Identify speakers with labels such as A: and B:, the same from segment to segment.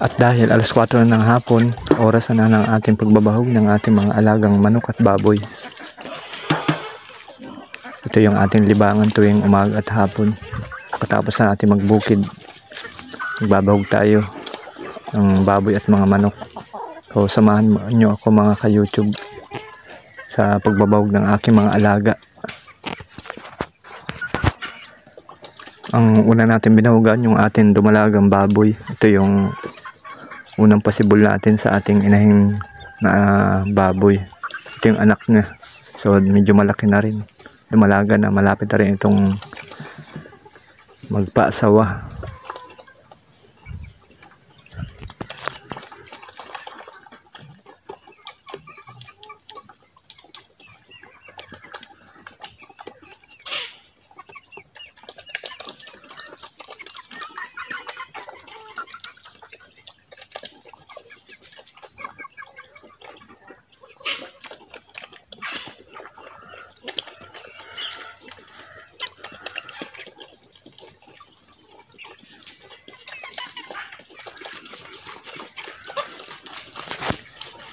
A: At dahil alas 4 na ng hapon, oras na ng ating pagbabahog ng ating mga alagang manok at baboy. Ito yung ating libangan tuwing umaga at hapon. Katapos na natin magbukid, magbabahog tayo ng baboy at mga manok. So samahan nyo ako mga ka-YouTube sa pagbabahog ng aking mga alaga. Ang una natin binahugan yung ating dumalagang baboy. Ito yung unang pasibol natin sa ating inahing na baboy. Ito yung anak niya. So medyo malaki na rin. Dumalaga na, malapit na rin itong magpaasawa.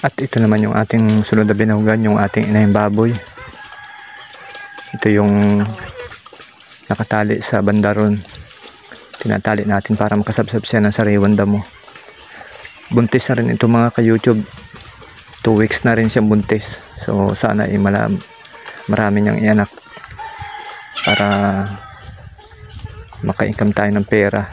A: At ito naman yung ating sunod na binahugan, yung ating inahing baboy. Ito yung nakatali sa bandaron. Tinatali natin para makasabsab siya ng sariwan damo. Buntis na rin ito mga ka-YouTube. 2 weeks na rin siyang buntis. So sana ay marami niyang ianak para maka-income tayo ng pera.